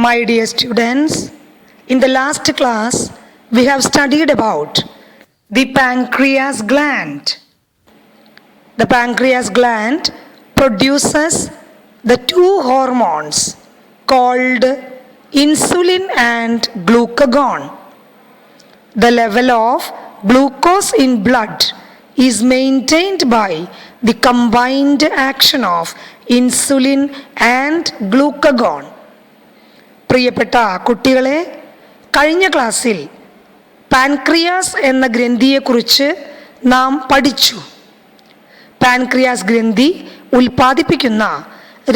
My dear students, in the last class, we have studied about the pancreas gland. The pancreas gland produces the two hormones called insulin and glucagon. The level of glucose in blood is maintained by the combined action of insulin and glucagon. പ്രിയപ്പെട്ട കുട്ടികളെ, കഴിഞ്ഞ ക്ലാസ്സിൽ pancreas എന്ന ഗ്രന്ഥിയെക്കുറിച്ച് നാം പഠിച്ചു. Pancreas ഗ്രന്ഥി ഉൽപ്പാദിപ്പിക്കുന്ന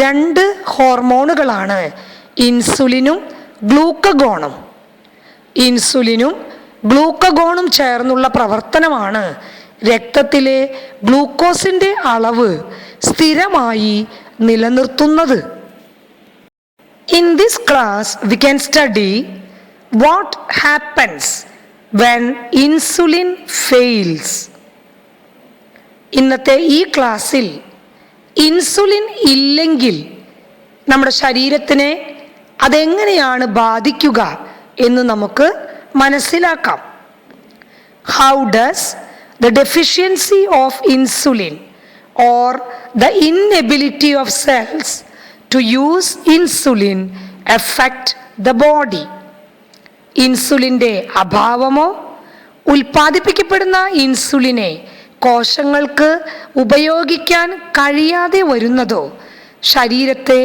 രണ്ട് ഹോർമോണുകളാണ് ഇൻസുലിനും ഗ്ലൂക്കഗോണും. ഇൻസുലിനും ഗ്ലൂക്കഗോണും ചേർന്നുള്ള പ്രവർത്തനമാണ് രക്തത്തിലെ ഗ്ലൂക്കോസിൻ്റെ അളവ് സ്ഥിരമായി നിലനിർത്തുന്നത്. In this class, we can study what happens when insulin fails. ഇന്നത്തെ ഈ ക്ലാസ്സിൽ ഇൻസുലിൻ ഇല്ലെങ്കിൽ നമ്മുടെ ശരീരത്തിനെ അതെങ്ങനെയാണ് ബാധിക്കുക എന്ന് നമുക്ക് മനസ്സിലാക്കാം. How does the deficiency of insulin or the inability of cells to use insulin affect the body? ഇൻസുലിൻ്റെ അഭാവമോ ഉൽപ്പാദിപ്പിക്കപ്പെടുന്ന ഇൻസുലിനെ കോശങ്ങൾക്ക് ഉപയോഗിക്കാൻ കഴിയാതെ വരുന്നതോ ശരീരത്തെ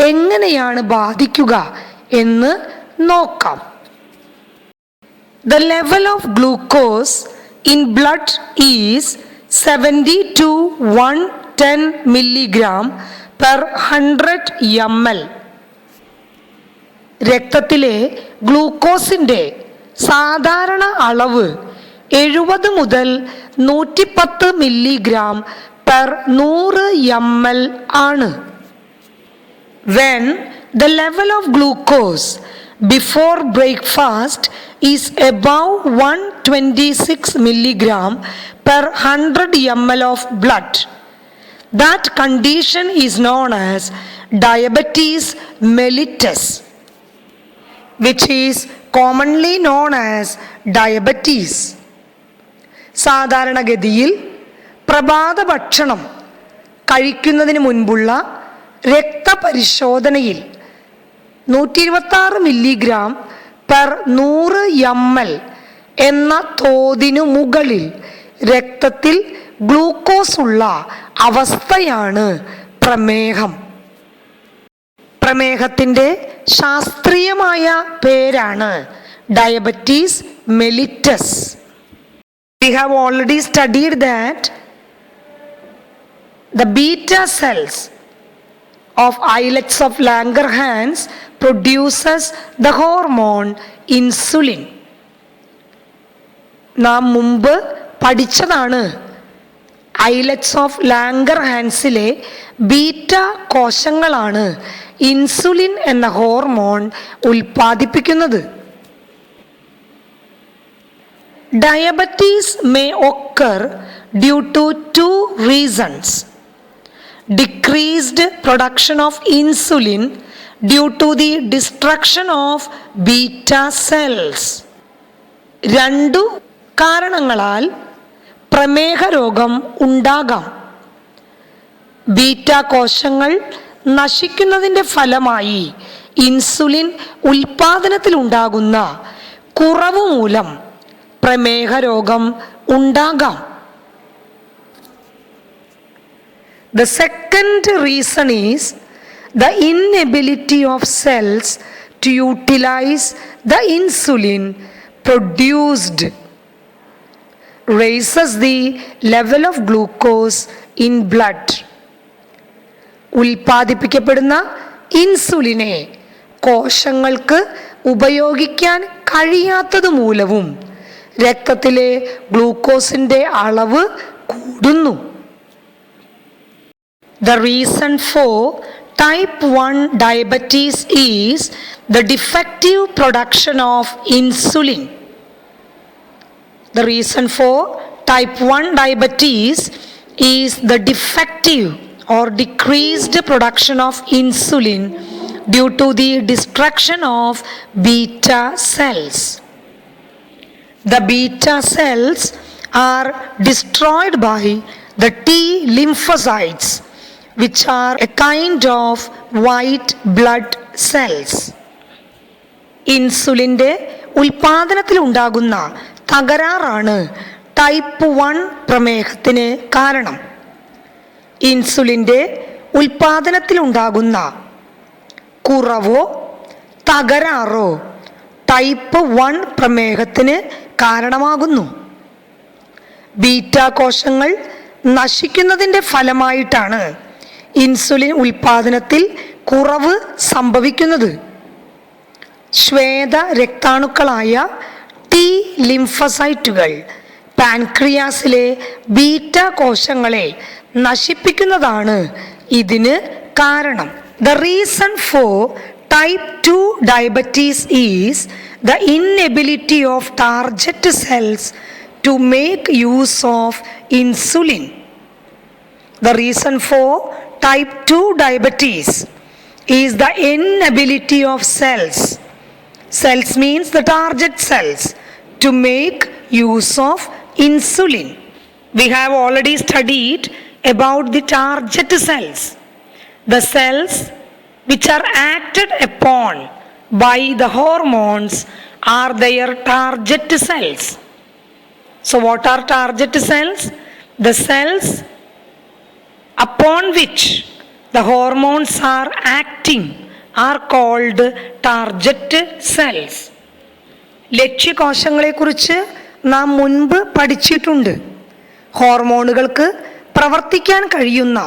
എങ്ങനെയാണ് ബാധിക്കുക എന്ന് നോക്കാം. The level of glucose in blood is 70 to 110 milligram per 100 ml. രക്തത്തിലെ ഗ്ലൂക്കോസിൻ്റെ സാധാരണ അളവ് 70 മുതൽ 110 മില്ലിഗ്രാം പെർ 100 ml ആണ്. When the level of glucose before breakfast is above 126 milligram per 100 ml of blood, that condition is known as diabetes mellitus, which is commonly known as diabetes. സാധാരണഗതിയിൽ പ്രഭാത ഭക്ഷണം കഴിക്കുന്നതിന് മുൻപുള്ള രക്തപരിശോധനയിൽ 126 മില്ലിഗ്രാം പെർ 100 ml എന്ന തോതിനു മുകളിൽ രക്തത്തിൽ glucose ഉള്ള അവസ്ഥയാണ് പ്രമേഹം. പ്രമേഹത്തിൻ്റെ ശാസ്ത്രീയമായ പേരാണ് diabetes mellitus. We have already studied that the beta cells of islets of Langerhans produces the hormone insulin. നാം മുമ്പ് പഠിച്ചതാണ് ഐലറ്റ്സ് ഓഫ് ലാംഗർഹാൻസിലെ ബീറ്റ കോശങ്ങളാണ് ഇൻസുലിൻ എന്ന ഹോർമോൺ ഉൽപ്പാദിപ്പിക്കുന്നത്. Diabetes may occur due to two reasons: decreased production of insulin due to the destruction of beta cells. രണ്ടു കാരണങ്ങളാൽ പ്രമേഹ രോഗം ഉണ്ടാകാം. ബീറ്റ കോശങ്ങൾ നശിക്കുന്നതിൻ്റെ ഫലമായി ഇൻസുലിൻ ഉൽപാദനത്തിലുണ്ടാകുന്ന കുറവ് മൂലം പ്രമേഹ രോഗം ഉണ്ടാകാം. The second reason is the inability of cells to utilize the insulin produced raises the level of glucose in blood. ഉൽപ്പാദിപ്പിക്കപ്പെടുന്ന ഇൻസുലിനെ കോശങ്ങൾക്ക് ഉപയോഗിക്കാൻ കഴിയാത്തത് മൂലവും രക്തത്തിലെ ഗ്ലൂക്കോസിൻ്റെ അളവ് കൂടുന്നു. The reason for type 1 diabetes is the defective production of insulin. The reason for type 1 diabetes is the defective or decreased production of insulin due to the destruction of beta cells. The beta cells are destroyed by the T lymphocytes, which are a kind of white blood cells. ഇൻസുലിൻ്റെ ഉൽപാദനത്തിൽ ഉണ്ടാകുന്ന തകരാറാണ് type 1 പ്രമേഹത്തിന് കാരണം. ഇൻസുലിൻ്റെ ഉൽപാദനത്തിലുണ്ടാകുന്ന കുറവോ തകരാറോ type 1 പ്രമേഹത്തിന് കാരണമാകുന്നു. Beta കോശങ്ങൾ നശിക്കുന്നതിൻ്റെ ഫലമായിട്ടാണ് insulin ഉൽപാദനത്തിൽ കുറവ് സംഭവിക്കുന്നത്. ശ്വേത രക്താണുക്കളായ ടി ലിംഫസൈറ്റുകൾ പാൻക്രിയാസിലെ ബീറ്റ കോശങ്ങളെ നശിപ്പിക്കുന്നതാണ് ഇതിന് കാരണം. The reason for type 2 diabetes is the inability of target cells to make use of insulin. The reason for type 2 diabetes is the inability of cells. Cells means the target cells to make use of insulin. We have already studied about the target cells. The cells which are acted upon by the hormones are their target cells. So what are target cells? The cells upon which the hormones are acting are called target cells. ലക്ഷ്യകോശങ്ങളെക്കുറിച്ച് നാം മുൻപ് പഠിച്ചിട്ടുണ്ട്. ഹോർമോണുകൾക്ക് പ്രവർത്തിക്കാൻ കഴിയുന്ന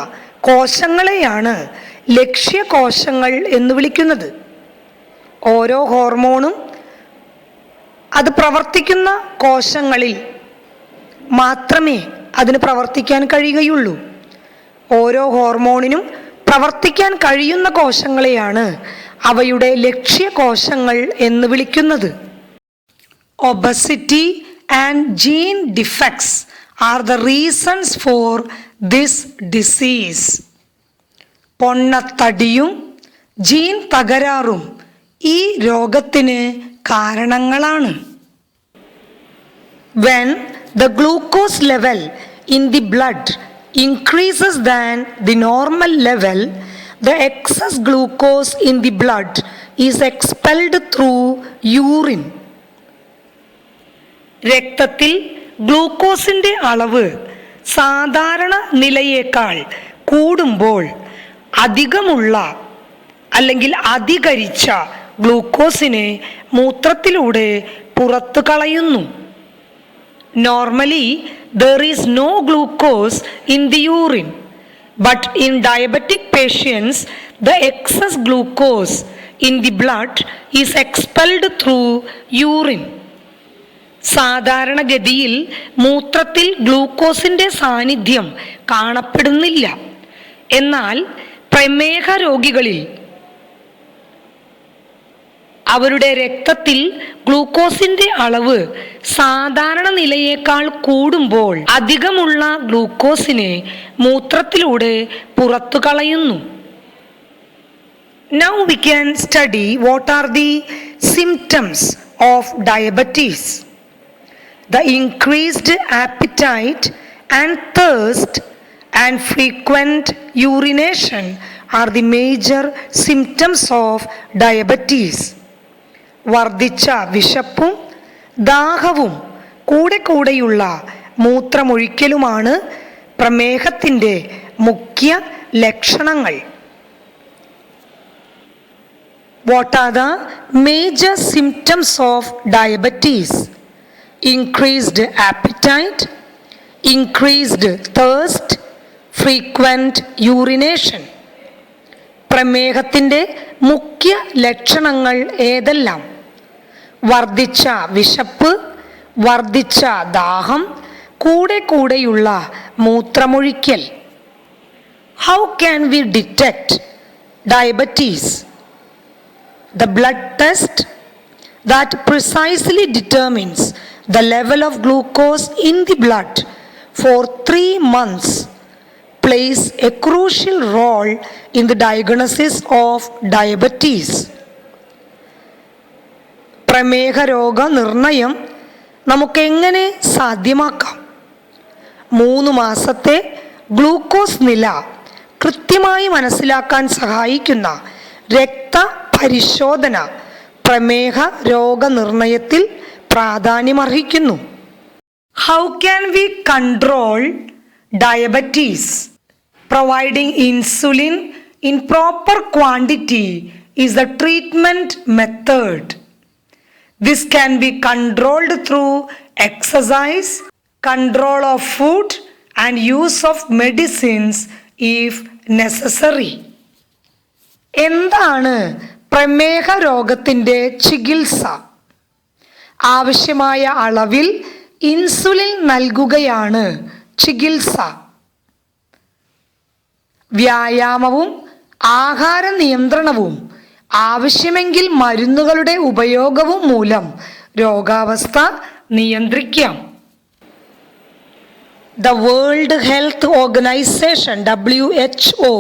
കോശങ്ങളെയാണ് ലക്ഷ്യകോശങ്ങൾ എന്ന് വിളിക്കുന്നത്. ഓരോ ഹോർമോണും അത് പ്രവർത്തിക്കുന്ന കോശങ്ങളിൽ മാത്രമേ അതിന് പ്രവർത്തിക്കാൻ കഴിയുകയുള്ളൂ. ഓരോ ഹോർമോണിനും പ്രവർത്തിക്കാൻ കഴിയുന്ന കോശങ്ങളെയാണ് അവയുടെ ലക്ഷ്യകോശങ്ങൾ എന്ന് വിളിക്കുന്നത്. Obesity and gene defects are the reasons for this disease. പൊണ്ണത്തടിയും ജീൻ തകരാറും ഈ രോഗത്തിന് കാരണങ്ങളാണ്. When the glucose level in the blood increases than the normal level, the excess glucose in the blood is expelled through urine. രക്തത്തിൽ ഗ്ലൂക്കോസിൻ്റെ അളവ് സാധാരണ നിലയേക്കാൾ കൂടുമ്പോൾ അധികമുള്ള അല്ലെങ്കിൽ അധികരിച്ച ഗ്ലൂക്കോസിനെ മൂത്രത്തിലൂടെ പുറത്തു കളയുന്നു. Normally, there is no glucose in the urine, but in diabetic patients, the excess glucose in the blood is expelled through urine. സാധാരണഗതിയിൽ മൂത്രത്തിൽ ഗ്ലൂക്കോസിൻ്റെ സാന്നിധ്യം കാണപ്പെടുന്നില്ല. എന്നാൽ പ്രമേഹ രോഗികളിൽ അവരുടെ രക്തത്തിൽ ഗ്ലൂക്കോസിൻ്റെ അളവ് സാധാരണ നിലയേക്കാൾ കൂടുമ്പോൾ അധികമുള്ള ഗ്ലൂക്കോസിനെ മൂത്രത്തിലൂടെ പുറത്തു കളയുന്നു. Now we can study what are the symptoms of diabetes. The increased appetite and thirst and frequent urination are the major symptoms of diabetes. വർദ്ധിച്ച വിശപ്പും ദാഹവും കൂടെയുള്ള മൂത്രമൊഴിക്കലുമാണ് പ്രമേഹത്തിൻ്റെ മുഖ്യ ലക്ഷണങ്ങൾ. What are the major symptoms of diabetes? Increased appetite, increased thirst, frequent urination. പ്രമേഹത്തിൻ്റെ മുഖ്യ ലക്ഷണങ്ങൾ ഏതെല്ലാം? വർദ്ധിച്ച വിശപ്പ്, വർദ്ധിച്ച ദാഹം, കൂടെയുള്ള മൂത്രമൊഴിക്കൽ. How can we detect diabetes? The blood test that precisely determines the level of glucose in the blood for 3 months plays a crucial role in the diagnosis of diabetes. പ്രമേഹ രോഗ നിർണയം നമുക്കെങ്ങനെ സാധ്യമാക്കാം? 3 മാസത്തെ ഗ്ലൂക്കോസ് നില കൃത്യമായി മനസ്സിലാക്കാൻ സഹായിക്കുന്ന രക്തപരിശോധന പ്രമേഹ രോഗനിർണയത്തിൽ പ്രാധാന്യമർഹിക്കുന്നു. How can we control diabetes? Providing insulin in proper quantity is the treatment method. This can be controlled through exercise, control of food, and use of medicines if necessary. എന്താണ് പ്രമേഹ രോഗത്തിൻ്റെ ചികിത്സ? ആവശ്യമായ അളവിൽ ഇൻസുലിൻ നൽകുകയാണ് ചികിത്സ. വ്യായാമവും ആഹാര നിയന്ത്രണവും ആവശ്യമെങ്കിൽ മരുന്നുകളുടെ ഉപയോഗവും മൂലം രോഗാവസ്ഥ നിയന്ത്രിക്കാം. The World Health Organization (WHO)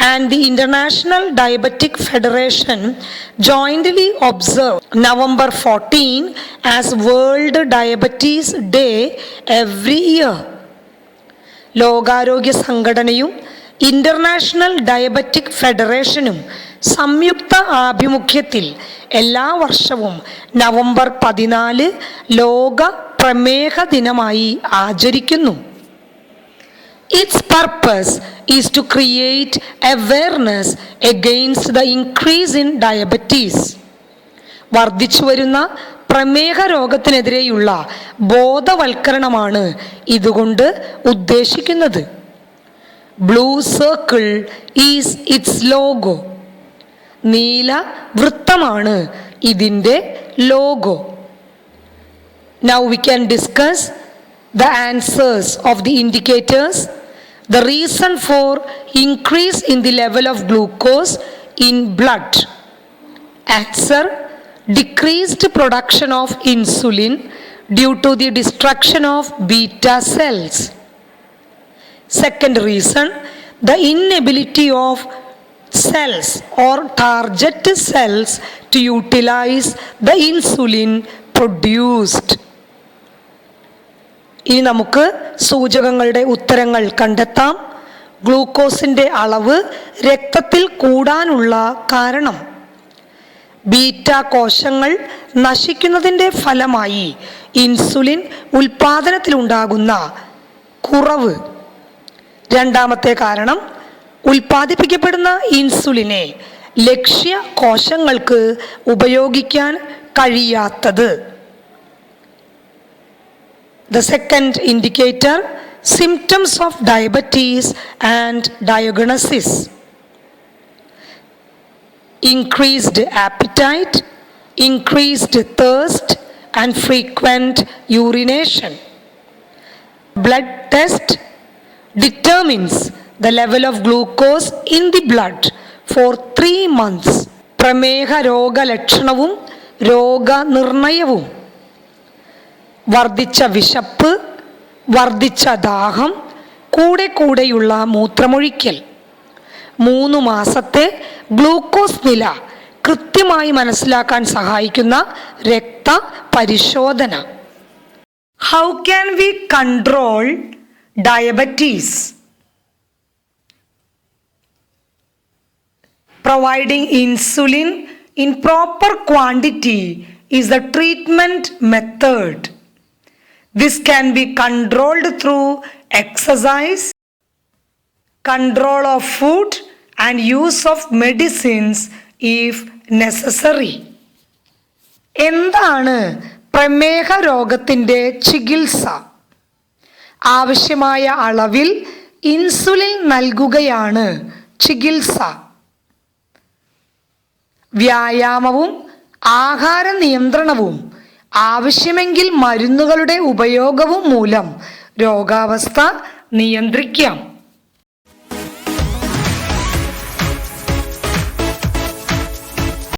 and the International Diabetic Federation jointly observe November 14 as World Diabetes Day every year. ലോകാരോഗ്യ സംഘടനയും ഇന്റർനാഷണൽ ഡയബറ്റിക് ഫെഡറേഷനും സംയുക്ത ആഭിമുഖ്യത്തിൽ എല്ലാ വർഷവും നവംബർ 14 ലോക പ്രമേഹ ദിനമായി ആചരിക്കുന്നു. Its purpose is to create awareness against the increase in diabetes. വർദ്ധിച്ചു വരുന്ന പ്രമേഹ രോഗത്തിനെതിരെയുള്ള ബോധവൽക്കരണമാണ് ഇതുകൊണ്ട് ഉദ്ദേശിക്കുന്നത്. Blue circle is it's logo. നീല വൃത്തമാണ് ഇതിൻ്റെ logo. Now we can discuss the answers of the indicators. The reason for increase in the level of glucose in blood. Answer: decreased production of insulin due to the destruction of beta cells. Second reason, the inability of cells or target cells to utilize the insulin produced. ഇനി നമുക്ക് സൂചകങ്ങളുടെ ഉത്തരങ്ങൾ കണ്ടെത്താം. ഗ്ലൂക്കോസിൻ്റെ അളവ് രക്തത്തിൽ കൂടാനുള്ള കാരണം: beta കോശങ്ങൾ നശിക്കുന്നതിൻ്റെ ഫലമായി ഇൻസുലിൻ ഉൽപാദനത്തിലുണ്ടാകുന്ന കുറവ്. രണ്ടാമത്തെ കാരണം, ഉൽപ്പാദിപ്പിക്കപ്പെടുന്ന ഇൻസുലിനെ ലക്ഷ്യ കോശങ്ങൾക്ക് ഉപയോഗിക്കാൻ കഴിയാത്തത്. The second indicator, symptoms of diabetes and diagnosis. Increased appetite, increased thirst, and frequent urination. Blood test determines the level of glucose in the blood for 3 months. പ്രമേഹ രോഗലക്ഷണവും രോഗനിർണയവും: വർദ്ധിച്ച വിശപ്പ്, വർദ്ധിച്ച ദാഹം, കൂടെയുള്ള മൂത്രമൊഴിക്കൽ. 3 മാസത്തെ ഗ്ലൂക്കോസ് നില കൃത്യമായി മനസ്സിലാക്കാൻ സഹായിക്കുന്ന രക്തപരിശോധന. How can we control diabetes? Providing insulin in proper quantity is the treatment method. This can be controlled through exercise, control of food, and use of medicines if necessary. എന്താണ് പ്രമേഹ രോഗത്തിൻ്റെ ചികിത്സ? ആവശ്യമായ അളവിൽ ഇൻസുലിൻ നൽകുകയാണ് ചികിത്സ. വ്യായാമവും ആഹാര നിയന്ത്രണവും ആവശ്യമെങ്കിൽ മരുന്നുകളുടെ ഉപയോഗവും മൂലം രോഗാവസ്ഥ നിയന്ത്രിക്കാം.